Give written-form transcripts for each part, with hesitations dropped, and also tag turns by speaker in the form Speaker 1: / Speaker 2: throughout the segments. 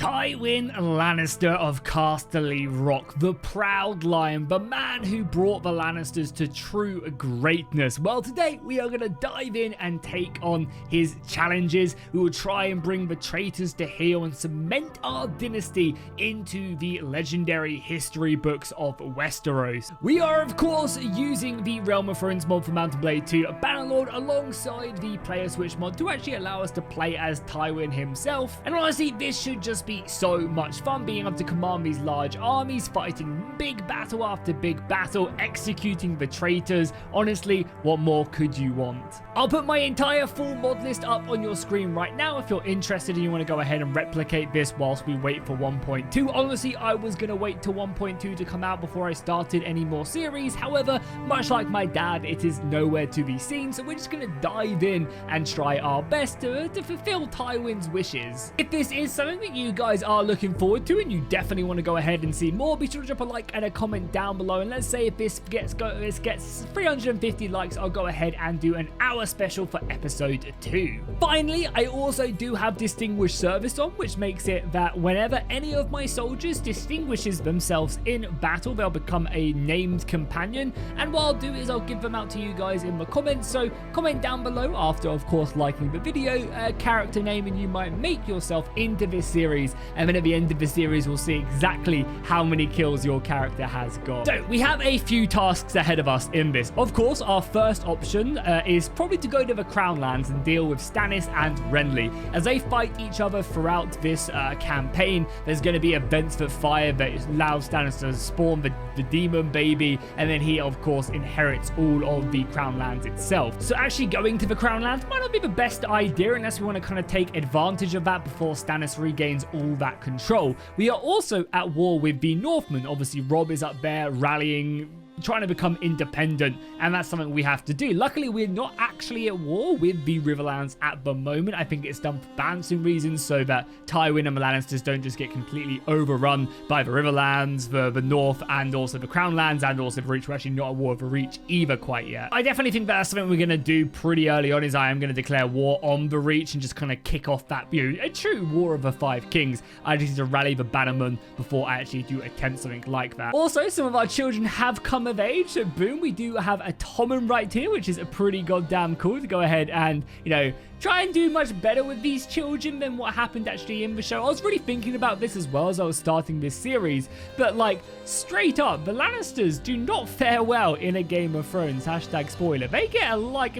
Speaker 1: Tywin Lannister of Casterly Rock, the proud lion, the man who brought the Lannisters to true greatness. Well, today we are going to dive in and take on his challenges. We will try and bring the traitors to heel and cement our dynasty into the legendary history books of Westeros. We are, of course, using the Realm of Thrones mod for Mount & Blade 2 Bannerlord alongside the player switch mod to actually allow us to play as Tywin himself. And honestly, this should just be so much fun, being able to command these large armies, fighting big battle after big battle, executing the traitors. Honestly, what more could you want? I'll put my entire full mod list up on your screen right now if you're interested and you want to go ahead and replicate this whilst we wait for 1.2. Honestly, I was going to wait till 1.2 to come out before I started any more series. However, much like my dad, it is nowhere to be seen, so we're just going to dive in and try our best to fulfill Tywin's wishes. If this is something that you guys are looking forward to and you definitely want to go ahead and see more, be sure to drop a like and a comment down below. And let's say if this gets 350 likes, I'll go ahead and do an hour special for episode 2. Finally, I also do have distinguished service on, which makes it that whenever any of my soldiers distinguishes themselves in battle, they'll become a named companion. And what I'll do is I'll give them out to you guys in the comments. So comment down below after, of course, liking the video, a character name, and you might make yourself into this series. And then at the end of the series, we'll see exactly how many kills your character has got. So we have a few tasks ahead of us in this. Of course, our first option is probably to go to the Crown Lands and deal with Stannis and Renly. As they fight each other throughout this campaign, there's going to be events that fire that allows Stannis to spawn the demon baby, and then he, of course, inherits all of the Crown Lands itself. So actually going to the Crown Lands might not be the best idea unless we want to kind of take advantage of that before Stannis regains all that control. We are also at war with the Northmen. Obviously, Robb is up there rallying, trying to become independent, and that's something we have to do. Luckily, we're not actually at war with the Riverlands at the moment. I think it's done for balancing reasons so that Tywin and the Lannisters don't just get completely overrun by the Riverlands, the North, and also the Crown Lands, and also the Reach. We're actually not at war with the Reach either quite yet. I definitely think that's something we're going to do pretty early on, is I am going to declare war on the Reach and just kind of kick off that, a true War of the Five Kings. I just need to rally the Bannermen before I actually do attempt something like that. Also, some of our children have come of age, so boom, we do have a Tommen right here, which is a pretty goddamn cool to go ahead and, try and do much better with these children than what happened actually in the show. I was really thinking about this as well as I was starting this series, but like, straight up, the Lannisters do not fare well in a Game of Thrones, #spoiler. They get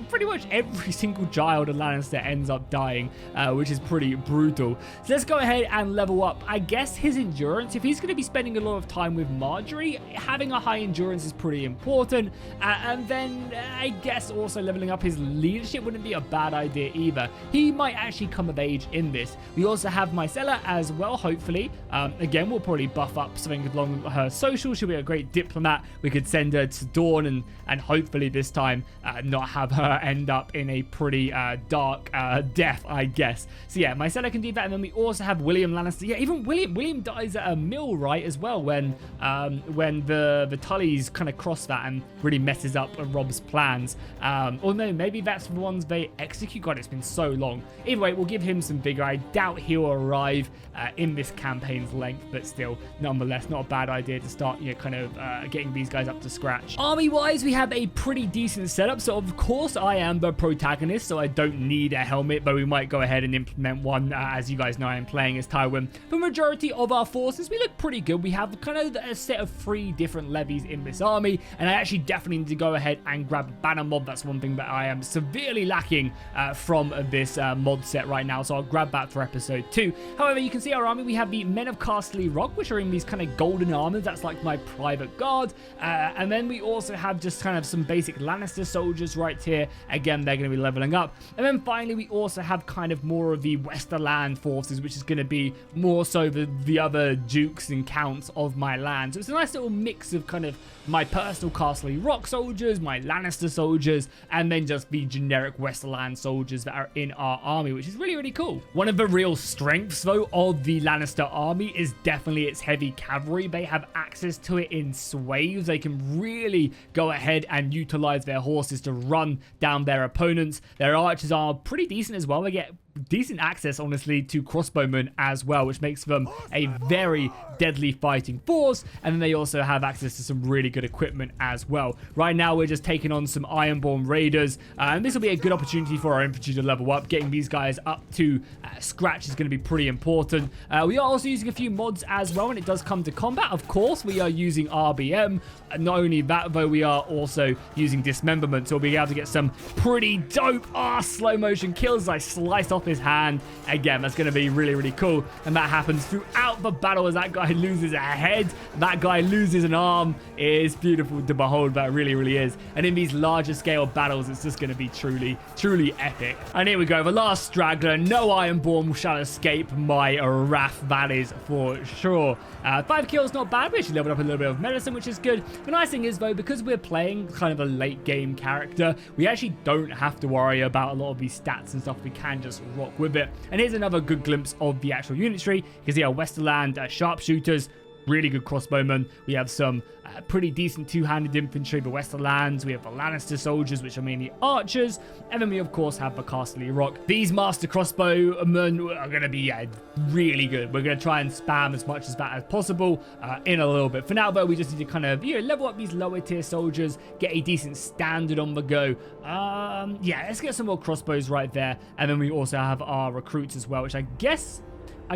Speaker 1: pretty much every single child of Lannister ends up dying, which is pretty brutal. So let's go ahead and level up, I guess, his endurance. If he's going to be spending a lot of time with Marjorie, having a high endurance is pretty important, and then I guess also leveling up his leadership wouldn't be a bad idea either. He might actually come of age in this. We also have Myrcella as well, hopefully. Again, we'll probably buff up something along her social. She'll be a great diplomat. We could send her to Dawn and hopefully this time not have her end up in a pretty dark death, I guess. So yeah, Myrcella can do that. And then we also have William Lannister. Yeah, even William dies at a mill, right, as well, when the Tullys kind of cross that and really messes up Robb's plans. Or no, maybe that's the ones they execute. God, it's been so long. Either way, we'll give him some vigor. I doubt he'll arrive in this campaign's length, but still, nonetheless, not a bad idea to start, getting these guys up to scratch. Army-wise, we have a pretty decent setup. So, of course, I am the protagonist, so I don't need a helmet, but we might go ahead and implement one. As you guys know, I am playing as Tywin. The majority of our forces, we look pretty good. We have kind of a set of 3 different levies in this army, and I actually definitely need to go ahead and grab Banner Mod. That's one thing that I am severely lacking from this mod set right now, so I'll grab that for episode 2. However, you can see our army. We have the Men of Casterly Rock, which are in these kind of golden armors. That's like my private guard, and then we also have just kind of some basic Lannister soldiers right here. Again, they're going to be leveling up. And then finally, we also have kind of more of the Westerland forces, which is going to be more so the other dukes and counts of my land. So it's a nice little mix of kind of my personal Casterly Rock soldiers, my Lannister soldiers, and then just the generic Westerland soldiers that are in our army, which is really, really cool. One of the real strengths, though, of the Lannister army is definitely its heavy cavalry. They have access to it in swathes. They can really go ahead and utilize their horses to run down their opponents. Their archers are pretty decent as well. They get decent access, honestly, to crossbowmen as well, which makes them a very deadly fighting force. And then they also have access to some really good equipment as well. Right now, we're just taking on some Ironborn Raiders, and this will be a good opportunity for our infantry to level up. Getting these guys up to scratch is going to be pretty important. We are also using a few mods as well when it does come to combat. Of course, we are using RBM. Not only that, though, we are also using dismemberment, so we'll be able to get some pretty dope slow motion kills. I sliced off his hand. Again, that's going to be really, really cool. And that happens throughout the battle as that guy loses a head, that guy loses an arm. It is beautiful to behold. That really, really is. And in these larger scale battles, it's just going to be truly, truly epic. And here we go. The last straggler. No Ironborn shall escape my wrath. That is for sure. 5 kills, not bad. We actually leveled up a little bit of medicine, which is good. The nice thing is, though, because we're playing kind of a late game character, we actually don't have to worry about a lot of these stats and stuff. We can just rock with it. And here's another good glimpse of the actual unitary. You can see our Westerland sharpshooters, really good crossbowmen. We have some pretty decent two-handed infantry, the Westerlands. We have the Lannister soldiers, which are mainly archers. And then we, of course, have the Casterly Rock. These master crossbowmen are going to be really good. We're going to try and spam as much as that as possible in a little bit. For now, though, we just need to kind of level up these lower tier soldiers, get a decent standard on the go. Yeah, let's get some more crossbows right there. And then we also have our recruits as well, which I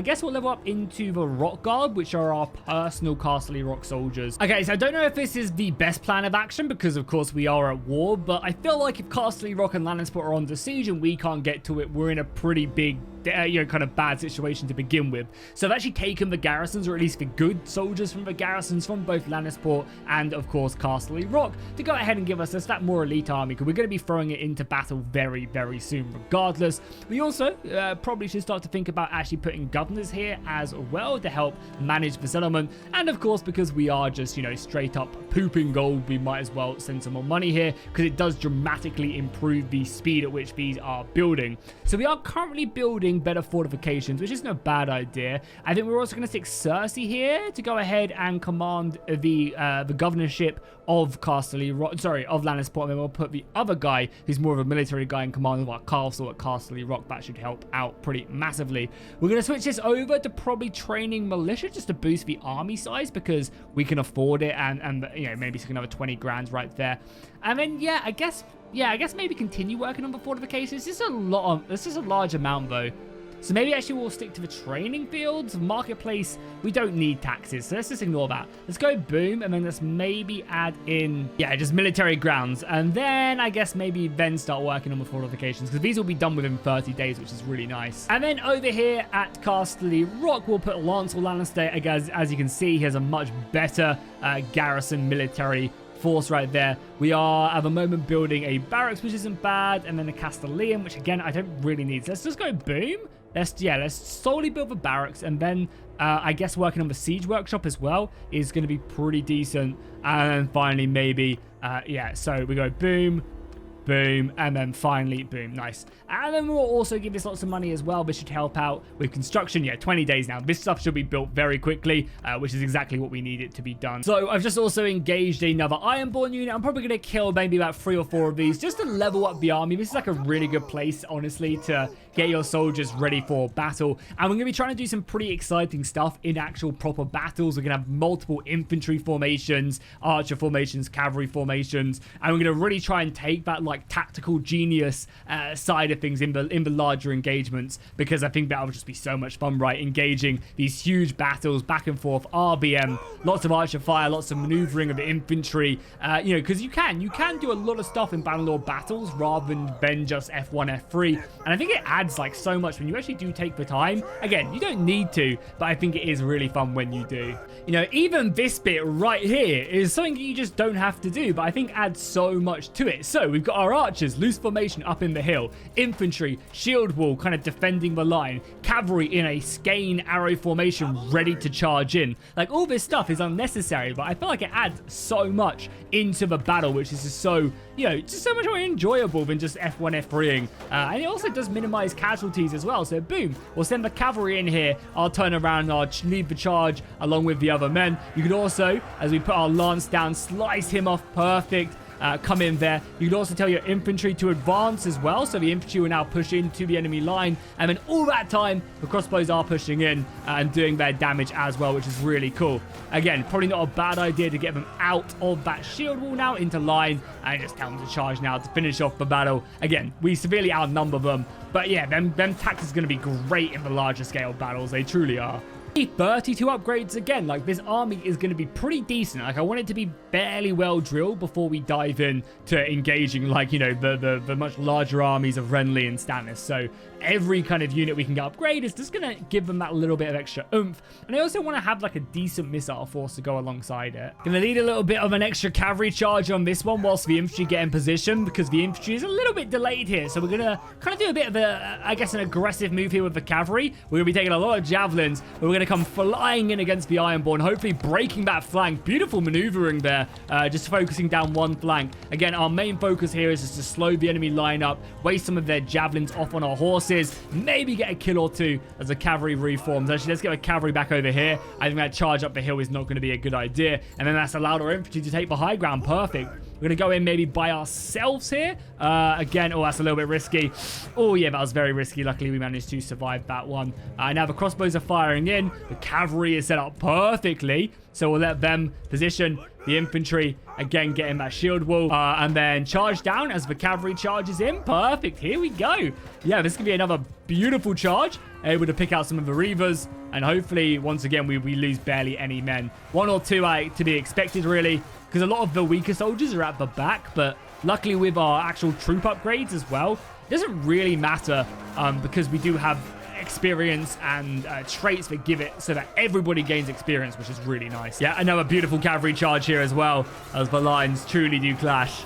Speaker 1: guess we'll level up into the Rock Guard, which are our personal Casterly Rock soldiers. Okay, so I don't know if this is the best plan of action because, of course, we are at war, but I feel like if Casterly Rock and Lannister are under siege and we can't get to it, we're in a pretty big kind of bad situation to begin with. So I've actually taken the garrisons, or at least the good soldiers from the garrisons from both Lannisport and, of course, Casterly Rock, to go ahead and give us that more elite army, because we're going to be throwing it into battle very, very soon regardless. We also probably should start to think about actually putting governors here as well to help manage the settlement. And of course, because we are just, straight up pooping gold, we might as well send some more money here, because it does dramatically improve the speed at which these are building. So we are currently building better fortifications, which isn't a bad idea. I think we're also going to stick Cersei here to go ahead and command the governorship of Casterly Rock, sorry, of Lannisport, and then we'll put the other guy who's more of a military guy in command of our castle at Casterly Rock. That should help out pretty massively. We're going to switch this over to probably training militia just to boost the army size, because we can afford it, and maybe stick another 20 grand right there. And then I guess maybe continue working on the fortifications. This is a large amount though. So maybe actually we'll stick to the training fields. Marketplace, we don't need taxes, so let's just ignore that. Let's go boom, and then let's maybe add in, just military grounds. And then I guess maybe then start working on the fortifications, because these will be done within 30 days, which is really nice. And then over here at Casterly Rock, we'll put Lancel Lannister. As you can see, he has a much better garrison military force right there. We are at the moment building a barracks, which isn't bad, and then a Castellium, which again I don't really need. So let's just go boom. Let's solely build the barracks, and then I guess working on the siege workshop as well is going to be pretty decent. And then finally maybe so we go boom, boom, and then finally boom. Nice. And then we'll also give this lots of money as well. This should help out with construction. 20 days now. This stuff should be built very quickly, which is exactly what we need it to be done. So I've just also engaged another Ironborn unit. I'm probably going to kill maybe about 3 or 4 of these just to level up the army. This is like a really good place, honestly, to get your soldiers ready for battle. And we're going to be trying to do some pretty exciting stuff in actual proper battles. We're going to have multiple infantry formations, archer formations, cavalry formations, and we're going to really try and take that tactical genius side of things in the larger engagements, because I think that will just be so much fun, right? Engaging these huge battles back and forth, RBM, lots of archer fire, lots of maneuvering of the infantry, because you can do a lot of stuff in Bannerlord battles rather than just F1, F3, and I think it adds so much when you actually do take the time. Again, you don't need to, but I think it is really fun when you do. Even this bit right here is something that you just don't have to do, but I think adds so much to it. So we've got our archers, loose formation up in the hill, infantry, shield wall, kind of defending the line, cavalry in a skein arrow formation, ready to charge in. All this stuff is unnecessary, but I feel like it adds so much into the battle, which is just so, just so much more enjoyable than just F1, F3ing. And it also does minimize casualties as well. So boom, we'll send the cavalry in here. I'll turn around and I'll lead the charge along with the other men. You can also, as we put our lance down, slice him off perfect. come in there. You can also tell your infantry to advance as well. So the infantry will now push into the enemy line. And then all that time, the crossbows are pushing in and doing their damage as well, which is really cool. Again, probably not a bad idea to get them out of that shield wall now into line and just tell them to charge now to finish off the battle. Again, we severely outnumber them. But yeah, them tactics are going to be great in the larger scale battles. They truly are. 32 upgrades again. Like, this army is going to be pretty decent. Like, I want it to be fairly well drilled before we dive in to engaging, like, you know, the much larger armies of Renly and Stannis. So every kind of unit we can get upgrade is just going to give them that little bit of extra oomph. And I also want to have like a decent missile force to go alongside it. Going to need a little bit of an extra cavalry charge on this one whilst the infantry get in position, because the infantry is a little bit delayed here. So we're going to kind of do a bit of a, I guess, an aggressive move here with the cavalry. We're going to be taking a lot of javelins, but we're going to come flying in against the Ironborn, hopefully breaking that flank. Beautiful maneuvering there, just focusing down one flank. Again, our main focus here is just to slow the enemy line up, waste some of their javelins off on our horses, maybe get a kill or two as the cavalry reforms. Actually, let's get a cavalry back over here. I think that charge up the hill is not going to be a good idea, and then that's allowed our infantry to take the high ground. Perfect. We're going to go in maybe by ourselves here. Again, oh, that's a little bit risky. Oh, yeah, that was very risky. Luckily, we managed to survive that one. Now the crossbows are firing in. The cavalry is set up perfectly. So we'll let them position the infantry. Again, getting that shield wall. And then charge down as the cavalry charges in. Perfect. Here we go. Yeah, this can be another beautiful charge. Able to pick out some of the Reavers. And hopefully, once again, we lose barely any men. One or two to be expected, really. Because a lot of the weaker soldiers are at the back, but luckily with our actual troop upgrades as well, it doesn't really matter because we do have experience and traits that give it so that everybody gains experience, which is really nice. Yeah, another beautiful cavalry charge here as well, as the lines truly do clash.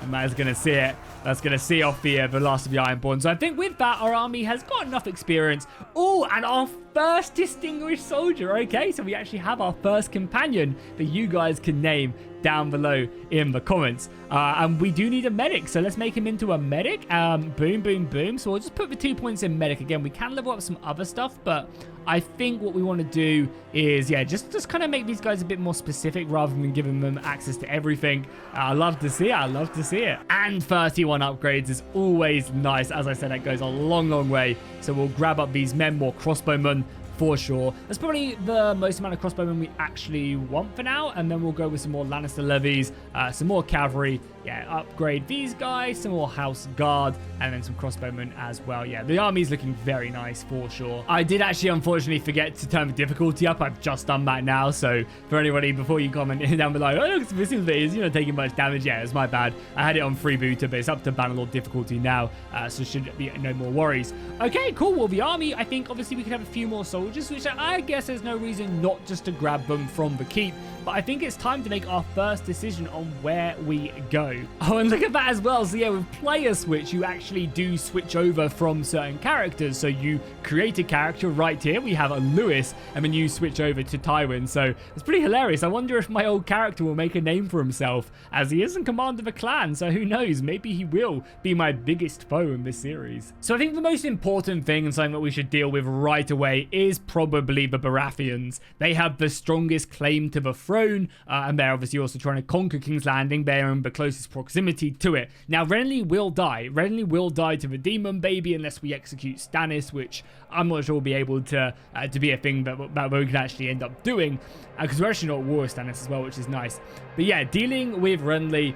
Speaker 1: And that is going to see it. That's going to see off the last of the Ironborn. So I think with that, our army has got enough experience. Oh, and our first distinguished soldier. Okay, so we actually have our first companion that you guys can name down below in the comments. And we do need a medic, so let's make him into a medic. Boom, boom, boom. So we'll just put the 2 points in medic. Again, we can level up some other stuff, but I think what we want to do is, yeah, just kind of make these guys a bit more specific rather than giving them access to everything. I love to see it. I love to see it. And 31 upgrades is always nice. As I said, that goes a long, long way. So we'll grab up these men, more crossbowmen, for sure. That's probably the most amount of crossbowmen we actually want for now, and then we'll go with some more Lannister levies, some more cavalry, yeah, upgrade these guys, some more house guard, and then some crossbowmen as well. Yeah, the army's looking very nice for sure. I did actually unfortunately forget to turn the difficulty up. I've just done that now, so for anybody, before you comment down below, oh look, this is, you know, taking much damage. Yeah, it's my bad. I had it on freebooter, but it's up to Bannerlord difficulty now, so should be no more worries. Okay, cool. Well, the army, I think obviously we could have a few more soldiers, which I guess there's no reason not just to grab them from the keep. But I think it's time to make our first decision on where we go. Oh, and look at that as well. So yeah, with player switch, you actually do switch over from certain characters. So you create a character right here. We have a Lewis, and then you switch over to Tywin. So it's pretty hilarious. I wonder if my old character will make a name for himself, as he is in command of a clan. So who knows? Maybe he will be my biggest foe in this series. So I think the most important thing and something that we should deal with right away is probably the Baratheons. They have the strongest claim to the throne, and they're obviously also trying to conquer King's Landing. They're in the closest proximity to it. Now, Renly will die. Renly will die to the Demon Baby unless we execute Stannis, which I'm not sure will be able to be a thing that we can actually end up doing, because we're actually not at war with Stannis as well, which is nice. But yeah, dealing with Renly,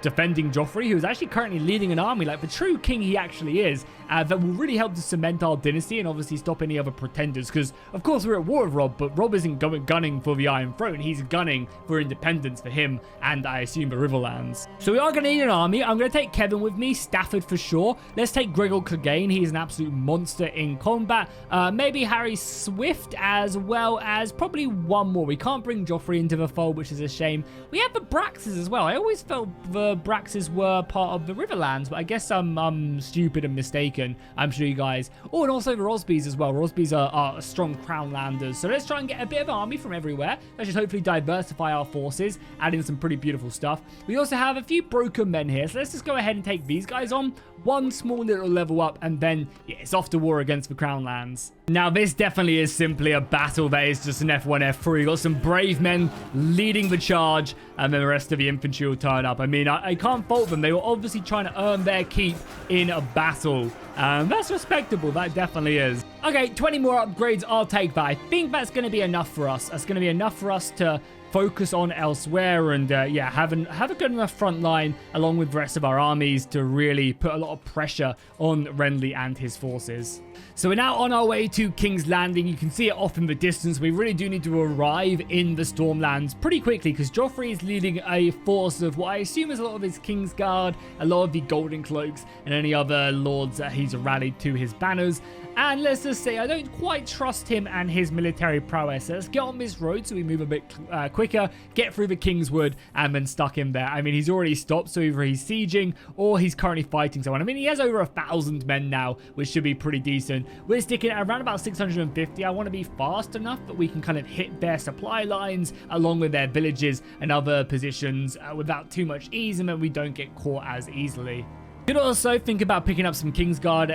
Speaker 1: defending Joffrey, who is actually currently leading an army like the true king he actually is, that will really help to cement our dynasty and obviously stop any other pretenders, because of course we're at war with Rob, but Rob isn't gunning for the Iron Throne. He's gunning for independence for him and I assume the Riverlands. So we are going to need an army. I'm going to take Kevin with me, Stafford for sure. Let's take Gregor Clegane. He's an absolute monster in combat. Maybe Harry Swift, as well as probably one more. We can't bring Joffrey into the fold, which is a shame. We have the Braxes as well. I always felt the Braxes were part of the Riverlands, but I guess I'm stupid and mistaken. I'm sure you guys... Oh, and also the Rosbys as well. Rosbys are without a strong Crown Landers. So let's try and get a bit of army from everywhere. Let's just hopefully diversify our forces, add in some pretty beautiful stuff. We also have a few broken men here, so let's just go ahead and take these guys on. One small little level up, and then, yeah, it's off to war against the Crown Lands. Now, this definitely is simply a battle that is just an F1, F3. You've got some brave men leading the charge, and then the rest of the infantry will turn up. I mean, I can't fault them. They were obviously trying to earn their keep in a battle. That's respectable. That definitely is. Okay, 20 more upgrades. I'll take that. I think that's going to be enough for us. That's going to be enough for us to focus on elsewhere and yeah, have a good enough front line along with the rest of our armies to really put a lot of pressure on Renly and his forces. So we're now on our way to King's Landing. You can see it off in the distance. We really do need to arrive in the Stormlands pretty quickly because Joffrey is leading a force of what I assume is a lot of his King's Guard, a lot of the Golden Cloaks, and any other lords that he's rallied to his banners. And let's just say I don't quite trust him and his military prowess. So let's get on this road so we move a bit quicker, get through the Kingswood, and then stuck him there. I mean, he's already stopped, so either he's sieging or he's currently fighting someone. I mean, he has over 1,000 men now, which should be pretty decent. We're sticking at around about 650. I want to be fast enough that we can kind of hit their supply lines along with their villages and other positions without too much ease, and then we don't get caught as easily. You could also think about picking up some Kingsguard,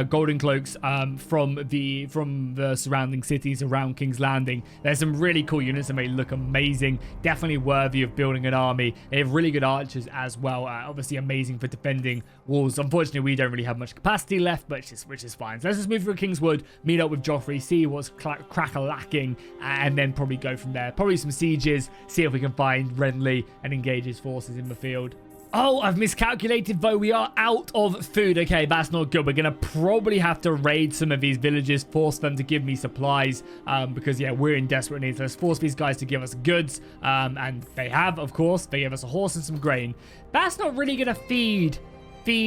Speaker 1: Golden Cloaks from the surrounding cities around King's Landing. There's some really cool units and they look amazing. Definitely worthy of building an army. They have really good archers as well. Obviously amazing for defending walls. Unfortunately, we don't really have much capacity left, but which is fine. So let's just move through Kingswood, meet up with Joffrey, see what's crack-a-lacking, and then probably go from there. Probably some sieges, see if we can find Renly and engage his forces in the field. Oh, I've miscalculated, though. We are out of food. Okay, that's not good. We're going to probably have to raid some of these villages, force them to give me supplies, because, yeah, we're in desperate need. So let's force these guys to give us goods, and they have, of course. They give us a horse and some grain. That's not really going to feed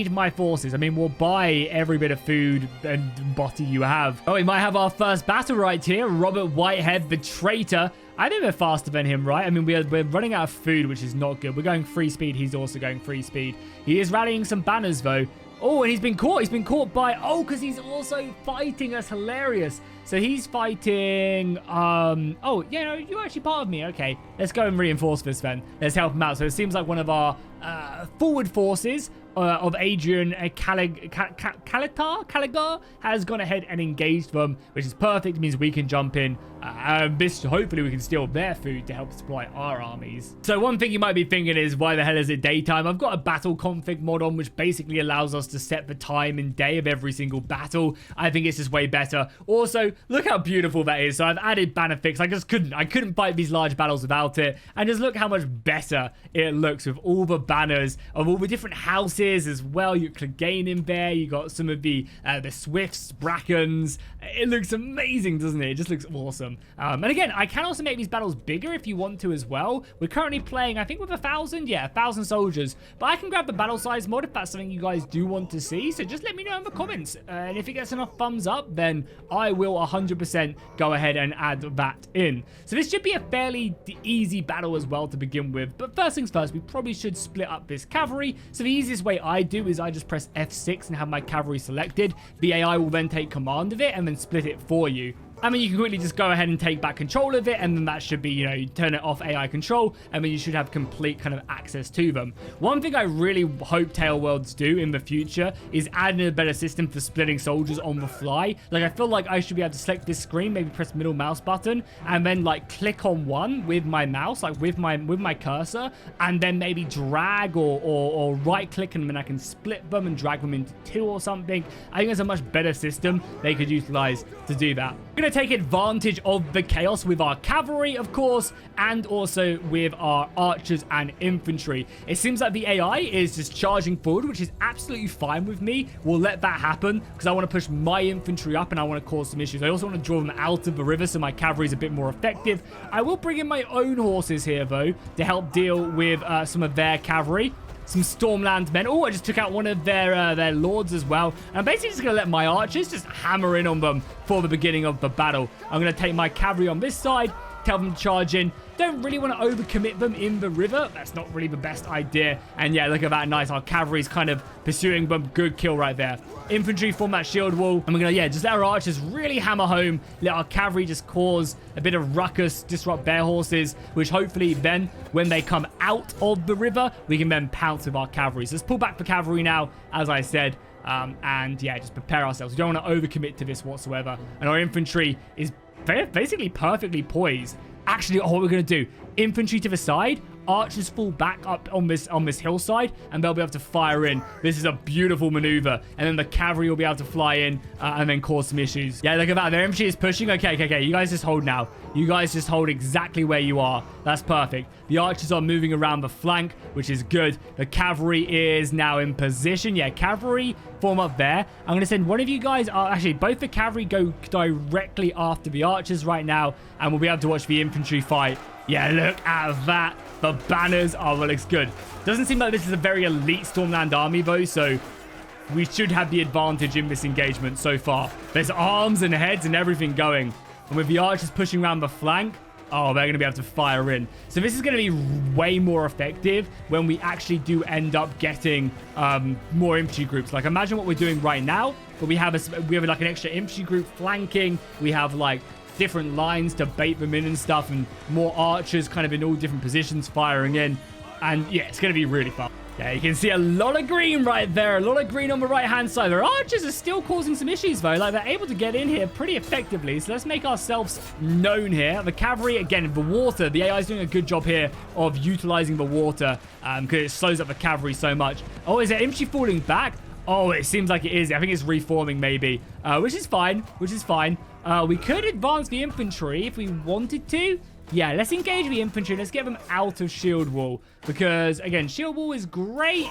Speaker 1: my forces. I mean, we'll buy every bit of food and body you have. Oh, we might have our first battle right here. Robert Whitehead, the traitor. I think we're faster than him, right? I mean, we're running out of food, which is not good. We're going free speed. He's also going free speed. He is rallying some banners, though. Oh, and he's been caught. He's been caught by... Oh, because he's also fighting. That's hilarious. So he's fighting... Oh, yeah, no, you're actually part of me. Okay, let's go and reinforce this then. Let's help him out. So it seems like one of our forward forces of Adrian Caligar has gone ahead and engaged them, which is perfect. It means we can jump in. Hopefully we can steal their food to help supply our armies. So one thing you might be thinking is, why the hell is it daytime? I've got a battle config mod on, which basically allows us to set the time and day of every single battle. I think it's just way better. Also, look how beautiful that is. So I've added banner fix. I couldn't fight these large battles without it. And just look how much better it looks with all the banners of all the different houses as well. You could gain in there. You got some of the Swifts, Brackens. It looks amazing, doesn't it? It just looks awesome. And again, I can also make these battles bigger if you want to as well. We're currently playing, I think, with 1,000. Yeah, 1,000 soldiers. But I can grab the battle size mod if that's something you guys do want to see. So just let me know in the comments. And if it gets enough thumbs up, then I will 100% go ahead and add that in. So this should be a fairly easy battle as well to begin with. But first things first, we probably should split up this cavalry. So the easiest way I do is I just press F6 and have my cavalry selected. The AI will then take command of it and then split it for you. I mean, you can quickly just go ahead and take back control of it, and then that should be, you know, you turn it off AI control, and then you should have complete kind of access to them. One thing I really hope Tailworlds do in the future is add in a better system for splitting soldiers on the fly. Like, I feel like I should be able to select this screen, maybe press middle mouse button, and then, like, click on one with my mouse, like, with my cursor, and then maybe drag or right-click, and then I can split them and drag them into two or something. I think there's a much better system they could utilize to do that. We're going to take advantage of the chaos with our cavalry, of course, and also with our archers and infantry. It seems like the AI is just charging forward, which is absolutely fine with me. We'll let that happen because I want to push my infantry up and I want to cause some issues. I also want to draw them out of the river so my cavalry is a bit more effective. I will bring in my own horses here, though, to help deal with some of their cavalry. Some Stormland men. Oh, I just took out one of their lords as well. And I'm basically just going to let my archers just hammer in on them for the beginning of the battle. I'm going to take my cavalry on this side. tell them to charge in. Don't really want to overcommit them in the river. That's not really the best idea. And yeah, look at that. Nice. Our cavalry's kind of pursuing them. Good kill right there. Infantry form that shield wall. And we're going to, just let our archers really hammer home. Let our cavalry just cause a bit of ruckus, disrupt their horses, which hopefully then, when they come out of the river, we can then pounce with our cavalry. So let's pull back the cavalry now, as I said. And yeah, just prepare ourselves. We don't want to overcommit to this whatsoever. And our infantry is basically perfectly poised. Actually, what we're going to do, infantry to the side, archers fall back up on this hillside, and they'll be able to fire in. This is a beautiful maneuver. And then the cavalry will be able to fly in and then cause some issues. Yeah, look at that. Their infantry is pushing. Okay. You guys just hold now. You guys just hold exactly where you are. That's perfect. The archers are moving around the flank, which is good. The cavalry is now in position. Yeah, cavalry form up there. I'm going to send one of you guys, actually, both the cavalry go directly after the archers right now, and we'll be able to watch the infantry fight. Yeah, look at that. The banners are, well, looks good. Doesn't seem like this is a very elite Stormland army, though, so we should have the advantage in this engagement so far. There's arms and heads and everything going. And with the archers pushing around the flank, oh, they're going to be able to fire in. So this is going to be way more effective when we actually do end up getting more infantry groups. Like, imagine what we're doing right now, but we have like an extra infantry group flanking. We have like different lines to bait them in and stuff, and more archers kind of in all different positions firing in. And yeah, it's going to be really fun. Yeah, you can see a lot of green right there. A lot of green on the right-hand side. Their archers are still causing some issues, though. Like, they're able to get in here pretty effectively. So let's make ourselves known here. The cavalry, again, the water. The AI is doing a good job here of utilizing the water because it slows up the cavalry so much. Oh, is their infantry falling back? Oh, it seems like it is. I think it's reforming, maybe, which is fine. We could advance the infantry if we wanted to. Yeah, let's engage the infantry. Let's get them out of shield wall because, again, shield wall is great,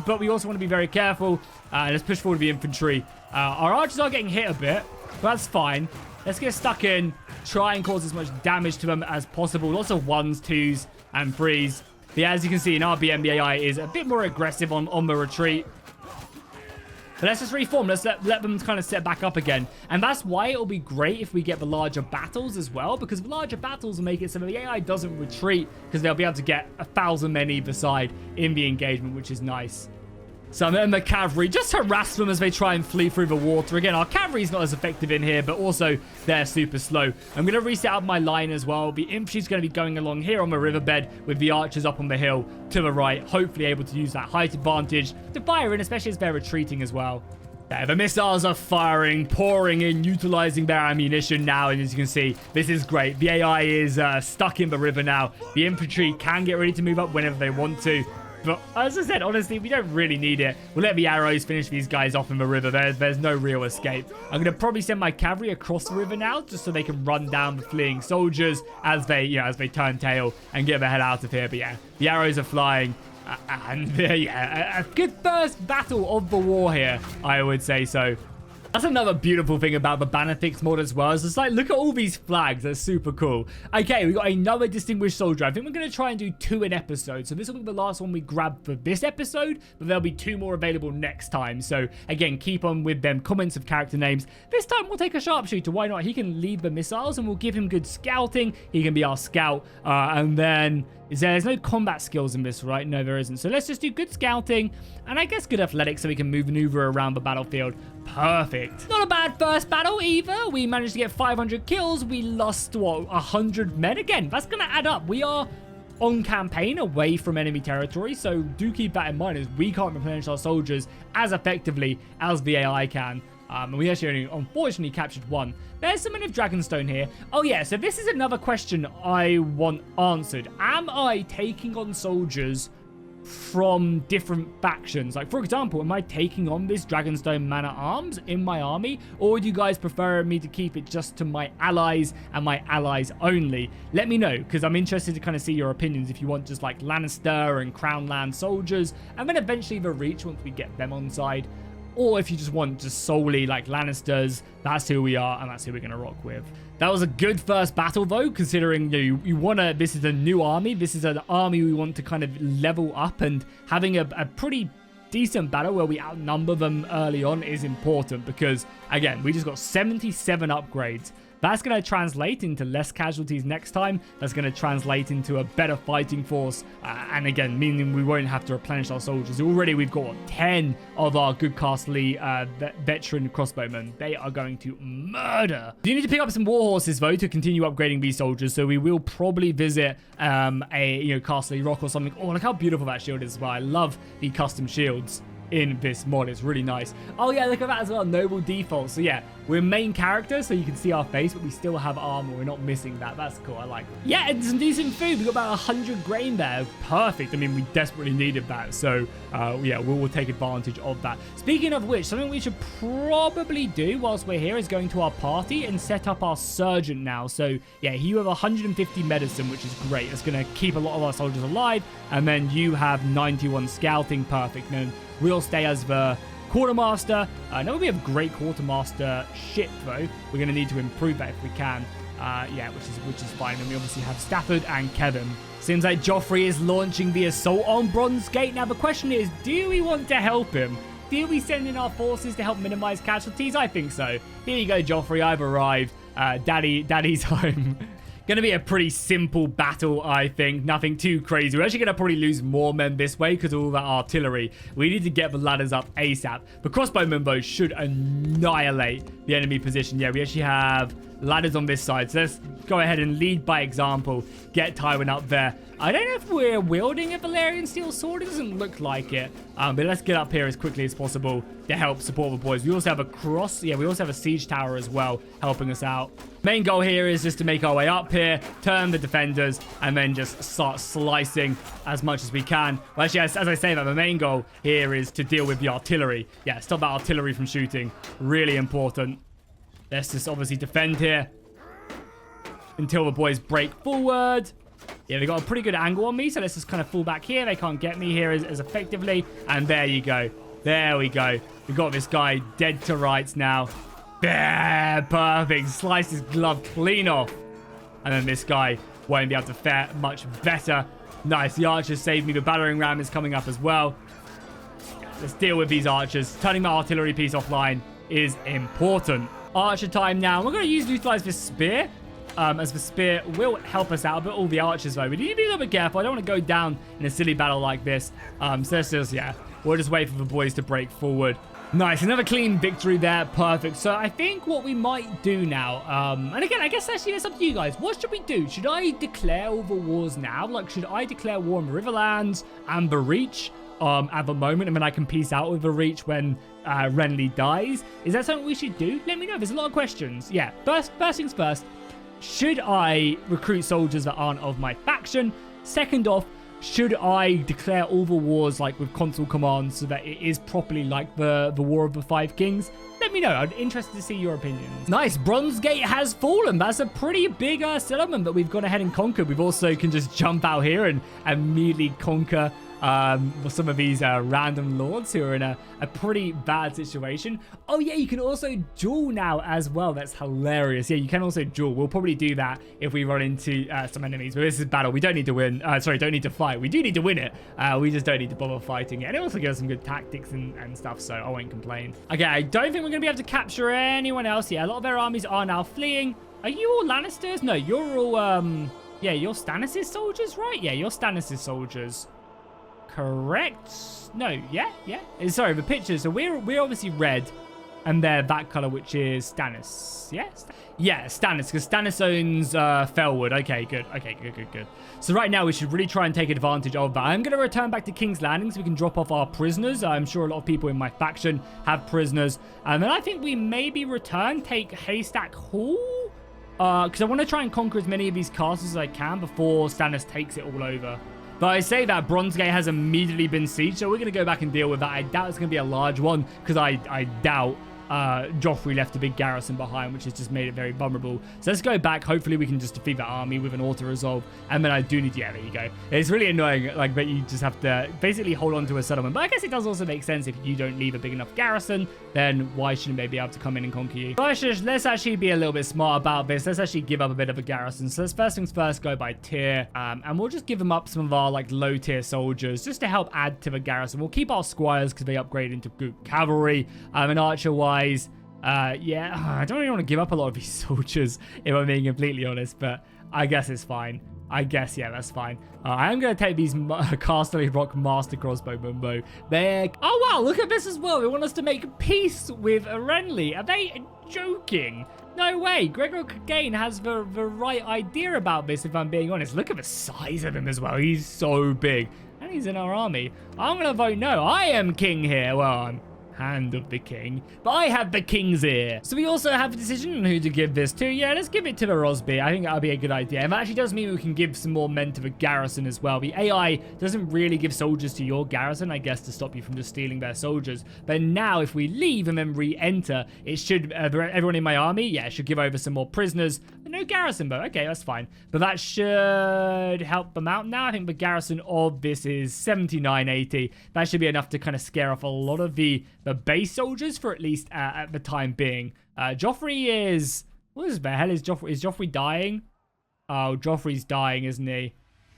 Speaker 1: but we also want to be very careful. Let's push forward the infantry. Our archers are getting hit a bit, but that's fine. Let's get stuck in, try and cause as much damage to them as possible. Lots of 1s, 2s, and 3s. But yeah, as you can see, in RBM, the AI is a bit more aggressive on the retreat. But let's just reform. Let's let them kind of set back up again. And that's why it'll be great if we get the larger battles as well, because the larger battles will make it so that the AI doesn't retreat, because they'll be able to get 1,000 men either side in the engagement, which is nice. So then the cavalry, just harass them as they try and flee through the water. Again, our cavalry's not as effective in here, but also they're super slow. I'm going to reset up my line as well. The infantry's going to be going along here on the riverbed with the archers up on the hill to the right, hopefully able to use that height advantage to fire in, especially as they're retreating as well. Yeah, the missiles are firing, pouring in, utilizing their ammunition now, and as you can see, this is great. The AI is stuck in the river now. The infantry can get ready to move up whenever they want to. But as I said, honestly, we don't really need it. We'll let the arrows finish these guys off in the river. There's no real escape. I'm going to probably send my cavalry across the river now, just so they can run down the fleeing soldiers as they turn tail and get the hell out of here. But yeah, the arrows are flying. And yeah, a good first battle of the war here, I would say so. That's another beautiful thing about the Bannerfix mod as well. It's just like, look at all these flags. They're super cool. Okay, we got another distinguished soldier. I think we're going to try and do 2 an episode. So this will be the last one we grab for this episode, but there'll be 2 more available next time. So again, keep on with them comments of character names. This time we'll take a sharpshooter. Why not? He can lead the missiles and we'll give him good scouting. He can be our scout. And then there's no combat skills in this, right? No, there isn't. So let's just do good scouting and I guess good athletics so we can maneuver around the battlefield. Perfect. Not a bad first battle either. We managed to get 500 kills. We lost, what, 100 men? Again, that's going to add up. We are on campaign away from enemy territory, so do keep that in mind as we can't replenish our soldiers as effectively as the AI can. And we actually only, unfortunately, captured 1. There's some of Dragonstone here. Oh, yeah, so this is another question I want answered. Am I taking on soldiers from different factions? Like, for example, am I taking on this Dragonstone Man-at-Arms in my army? Or would you guys prefer me to keep it just to my allies and my allies only? Let me know, because I'm interested to kind of see your opinions if you want just like Lannister and Crown Land soldiers, and then eventually the Reach once we get them on side. Or if you just want just solely like Lannisters, that's who we are and that's who we're going to rock with. That was a good first battle though, considering you want to, this is a new army. This is an army we want to kind of level up, and having a pretty decent battle where we outnumber them early on is important because, again, we just got 77 upgrades. That's going to translate into less casualties next time. That's going to translate into a better fighting force. And again, meaning we won't have to replenish our soldiers. Already we've got 10 of our good Castle veteran crossbowmen. They are going to murder. You need to pick up some war horses though to continue upgrading these soldiers. So we will probably visit a Castle Rock or something. Oh, look how beautiful that shield is as well. I love the custom shields in this mod. It's really nice. Oh yeah, look at that as well. Noble default. So yeah, we're main characters, so you can see our face, but we still have armor. We're not missing that. That's cool. I like it. Yeah, and some decent food. We got about 100 grain there. Perfect. I mean, we desperately needed that. So yeah, we'll take advantage of that. Speaking of which, something we should probably do whilst we're here is going to our party and set up our surgeon now. So yeah, you have 150 medicine, which is great. It's going to keep a lot of our soldiers alive. And then you have 91 scouting. Perfect. And then we'll stay as the quartermaster. Now we have great quartermaster ship though. We're going to need to improve that if we can. Yeah, which is fine. And we obviously have Stafford and Kevin. Seems like Joffrey is launching the assault on Bronzegate. Now the question is, do we want to help him? Do we send in our forces to help minimize casualties? I think so. Here you go, Joffrey. I've arrived. Daddy's home. Going to be a pretty simple battle, I think. Nothing too crazy. We're actually going to probably lose more men this way because of all that artillery. We need to get the ladders up ASAP. The crossbowmen bow should annihilate the enemy position. Yeah, we actually have ladders on this side. So let's go ahead and lead by example. Get Tywin up there. I don't know if we're wielding a Valyrian steel sword. It doesn't look like it. But let's get up here as quickly as possible to help support the boys. We also have a cross. Yeah, we also have a siege tower as well helping us out. Main goal here is just to make our way up here, turn the defenders, and then just start slicing as much as we can. Well, actually, as I say that, the main goal here is to deal with the artillery. Yeah, stop that artillery from shooting. Really important. Let's just obviously defend here until the boys break forward. Yeah, they got a pretty good angle on me, so let's just kind of fall back here. They can't get me here as effectively. And there you go. There we go. We got this guy dead to rights now. Yeah, perfect. Slice his glove clean off. And then this guy won't be able to fare much better. Nice. The archers saved me. The battering ram is coming up as well. Let's deal with these archers. Turning my artillery piece offline is important. Archer time now. We're going to utilize this spear. As the spear will help us out, but all the archers though, we need to be a little bit careful. I don't want to go down in a silly battle like this. So let's just, yeah, we'll just wait for the boys to break forward. Nice, another clean victory there. Perfect. So I think what we might do now, and again, I guess actually it's up to you guys. What should we do? Should I declare all the wars now? Like, should I declare war on the Riverlands and the Reach at the moment, and then I can peace out with the Reach when Renly dies? Is that something we should do? Let me know. There's a lot of questions. Yeah, first things first. Should I recruit soldiers that aren't of my faction? Second off, should I declare all the wars like with consul commands so that it is properly like the War of the Five Kings? Let me know. I'm interested to see your opinions. Nice. Bronzegate has fallen. That's a pretty big settlement that we've gone ahead and conquered. We've also can just jump out here and immediately conquer some of these random lords who are in a pretty bad situation. Oh yeah, you can also duel now as well. That's hilarious. Yeah, you can also duel. We'll probably do that if we run into some enemies. But this is battle. We don't need to win. Sorry, don't need to fight. We do need to win it. We just don't need to bother fighting it. And it also gives us some good tactics and stuff, so I won't complain. Okay, I don't think we're going to be able to capture anyone else. Yeah, a lot of their armies are now fleeing. Are you all Lannisters? No, you're all, yeah, you're Stannis' soldiers, right? Yeah, you're Stannis' soldiers. Correct? No, yeah. Sorry, the pictures. So we're obviously red, and they're that color, which is Stannis. Yes, yeah, Stannis, because Stannis owns Fellwood. Okay, good. Okay, good. So right now we should really try and take advantage of that. I'm going to return back to King's Landing so we can drop off our prisoners. I'm sure a lot of people in my faction have prisoners, and then I think we maybe take Haystack Hall. Because I want to try and conquer as many of these castles as I can before Stannis takes it all over. But I say that Bronzegate has immediately been sieged, so we're going to go back and deal with that. I doubt it's going to be a large one, because I doubt Joffrey left a big garrison behind, which has just made it very vulnerable. So let's go back. Hopefully we can just defeat that army with an auto-resolve. And then I do need... Yeah, there you go. It's really annoying, like, that you just have to basically hold on to a settlement. But I guess it does also make sense if you don't leave a big enough garrison, then why shouldn't they be able to come in and conquer you? But let's actually be a little bit smart about this. Let's actually give up a bit of a garrison. So let's first things first go by tier. And we'll just give them up some of our, like, low-tier soldiers just to help add to the garrison. We'll keep our squires because they upgrade into good cavalry. And archer-wise... Yeah, I don't really want to give up a lot of these soldiers, if I'm being completely honest, but I guess it's fine. I guess, yeah, that's fine. I am going to take these Casterly Rock Master Crossbow Mumbo. Oh, wow, look at this as well. They want us to make peace with Renly. Are they joking? No way. Gregor Clegane has the right idea about this, if I'm being honest. Look at the size of him as well. He's so big. And he's in our army. I'm going to vote no. I am king here. Well, I'm hand of the king, but I have the king's ear. So we also have a decision on who to give this to. Yeah, let's give it to the Rosby. I think that'll be a good idea. And that actually does mean we can give some more men to the garrison as well. The AI doesn't really give soldiers to your garrison, I guess, to stop you from just stealing their soldiers. But now if we leave and then re-enter, it should, everyone in my army, yeah, should give over some more prisoners. No garrison, but okay, that's fine. But that should help them out now. I think the garrison of this is 7980. That should be enough to kind of scare off a lot of the base soldiers for at least at the time being. Joffrey is... What the hell is Joffrey? Is Joffrey dying? Oh, Joffrey's dying, isn't he?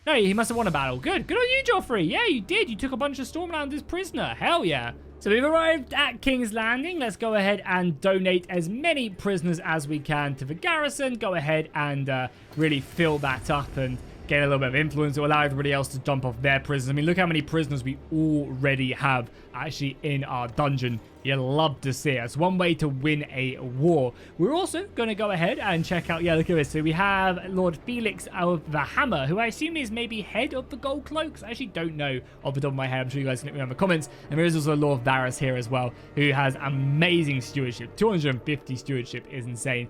Speaker 1: No, he must have won a battle. Good. Good on you, Joffrey. Yeah, you did. You took a bunch of Stormlanders prisoner. Hell yeah. So we've arrived at King's Landing. Let's go ahead and donate as many prisoners as we can to the garrison. Go ahead and really fill that up and gain a little bit of influence. It will allow everybody else to jump off their prisoners. I mean, look how many prisoners we already have actually in our dungeon. You'll love to see it. It's one way to win a war. We're also going to go ahead and check out... Yeah, look at this. So we have Lord Felix of the Hammer, who I assume is maybe head of the Gold Cloaks. I actually don't know off the top of my head. I'm sure you guys can let me know in the comments. And there is also Lord Varys here as well, who has amazing stewardship. 250 stewardship is insane.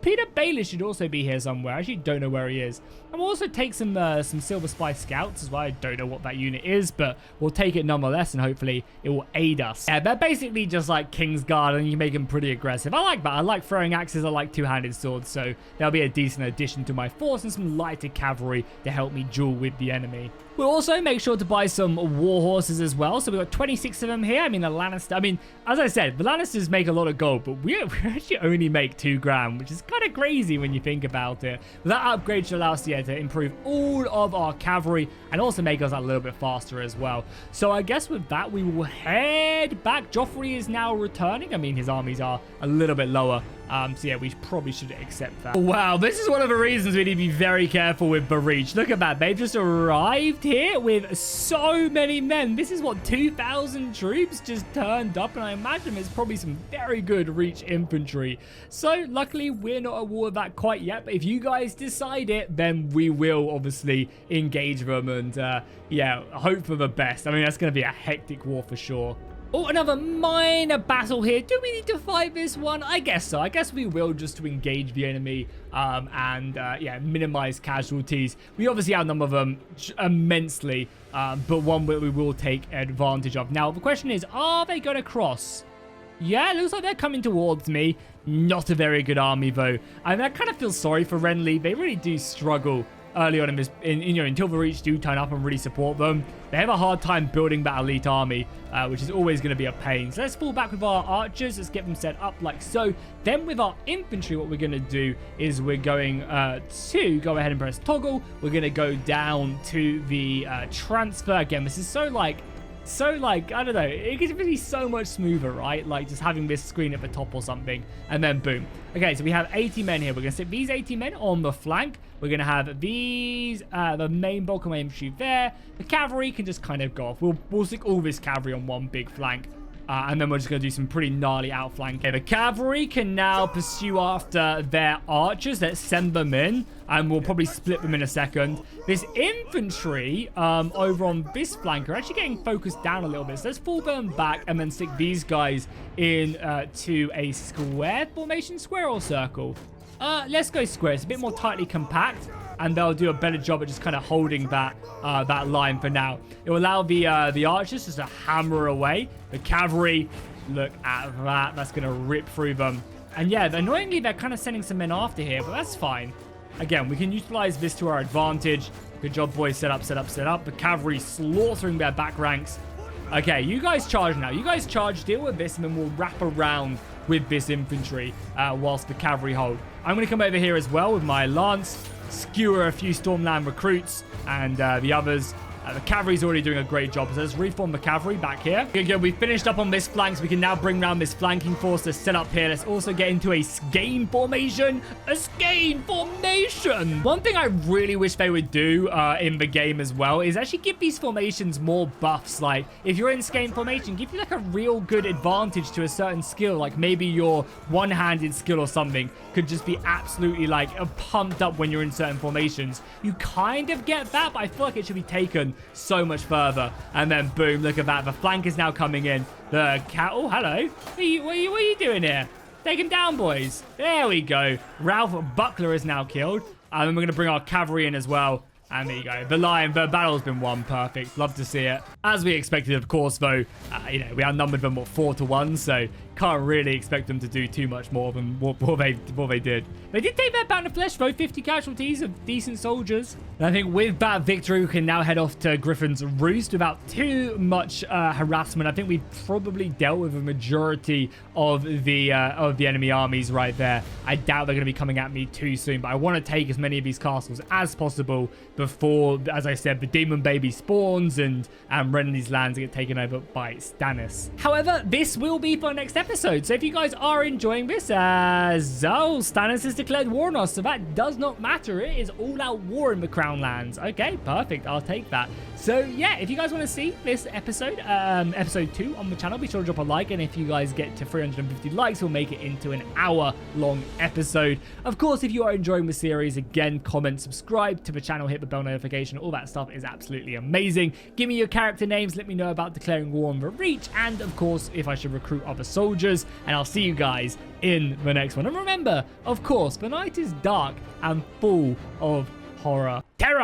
Speaker 1: Peter Baelish should also be here somewhere. I actually don't know where he is. And we'll also take some Silver Spy Scouts as well. I don't know what that unit is, but we'll take it nonetheless, and hopefully it will aid us. Yeah, they're basically just like Kingsguard, and you make them pretty aggressive. I like that. I like throwing axes. I like two-handed swords, so that'll be a decent addition to my force, and some lighter cavalry to help me duel with the enemy. We'll also make sure to buy some war horses as well. So we've got 26 of them here. I mean, the Lannister... I mean, as I said, the Lannisters make a lot of gold, but we actually only make 2 grand, which is kind of crazy when you think about it. But that upgrade should allow us to improve all of our cavalry and also make us a little bit faster as well. So I guess with that, we will head back. Joffrey is now returning. I mean, his armies are a little bit lower. So yeah, we probably should accept that. Wow, this is one of the reasons we need to be very careful with Breach. Look at that. They've just arrived here with so many men. This is what, 2,000 troops just turned up, and I imagine there's probably some very good Reach infantry. So luckily, we're not at war with that quite yet, but if you guys decide it, then we will obviously engage them and yeah, hope for the best. I mean, that's going to be a hectic war for sure. Oh, another minor battle here. Do we need to fight this one? I guess so. I guess we will, just to engage the enemy and yeah, minimize casualties. We obviously outnumber them immensely, but one that we will take advantage of. Now, the question is, are they going to cross? Yeah, it looks like they're coming towards me. Not a very good army, though. I mean, I kind of feel sorry for Renly. They really do struggle early on in this, until the Reach do turn up and really support them. They have a hard time building that elite army, which is always going to be a pain. So let's fall back with our archers. Let's get them set up like so. Then with our infantry, what we're going to do is we're going to go ahead and press toggle. We're going to go down to the transfer. Again, this is so like, I don't know, it gets really so much smoother, right? Like just having this screen at the top or something, and then boom. Okay, so we have 80 men here. We're going to sit these 80 men on the flank. We're going to have these, the main bulk of my infantry there. The cavalry can just kind of go off. We'll stick all this cavalry on one big flank. And then we're just going to do some pretty gnarly outflank. Okay, the cavalry can now pursue after their archers. Let's send them in. And we'll probably split them in a second. This infantry over on this flank are actually getting focused down a little bit. So let's fall them back and then stick these guys in to a square formation. Square or circle? Let's go square. It's a bit more tightly compact. And they'll do a better job at just kind of holding that that line for now. It will allow the archers just to hammer away. The cavalry, look at that. That's going to rip through them. And yeah, annoyingly, they're kind of sending some men after here, but that's fine. Again, we can utilize this to our advantage. Good job, boys. Set up, set up, set up. The cavalry slaughtering their back ranks. Okay, you guys charge now. You guys charge, deal with this, and then we'll wrap around with this infantry whilst the cavalry hold. I'm going to come over here as well with my lance. Skewer a few Stormland recruits and the others. The cavalry's already doing a great job. So let's reform the cavalry back here. Good. We finished up on this flank, so we can now bring around this flanking force to set up here. Let's also get into a skein formation. A skein formation! One thing I really wish they would do in the game as well is actually give these formations more buffs. Like, if you're in skein formation, give you like a real good advantage to a certain skill. Like, maybe your one-handed skill or something could just be absolutely like pumped up when you're in certain formations. You kind of get that, but I feel like it should be taken so much further. And then boom, look at that. The flank is now coming in. The cat. Oh, hello. What are you doing here? Take him down, boys. There we go. Ralph Buckler is now killed. And then we're going to bring our cavalry in as well. And there you go. The battle's been won. Perfect. Love to see it. As we expected, of course, though, we outnumbered them, 4-1, so can't really expect them to do too much more than what they did. They did take that Band of Flesh, though, 50 casualties of decent soldiers. And I think with that victory, we can now head off to Griffin's Roost without too much harassment. I think we've probably dealt with a majority of the enemy armies right there. I doubt they're going to be coming at me too soon, but I want to take as many of these castles as possible before, as I said, the demon baby spawns and Renly's lands get taken over by Stannis. However, this will be for our next episode, so if you guys are enjoying this, Stannis has declared war on us, so that does not matter. It is all-out war in the Crown Lands. Okay, perfect. I'll take that. So yeah, if you guys want to see this episode, episode 2 on the channel, be sure to drop a like, and if you guys get to 350 likes, we'll make it into an hour-long episode. Of course, if you are enjoying the series, again, comment, subscribe to the channel, hit the bell notification. All that stuff is absolutely amazing. Give me your character names, let me know about declaring war on the Reach, and of course, if I should recruit other soldiers, and I'll see you guys in the next one. And remember, of course, the night is dark and full of horror. Terror!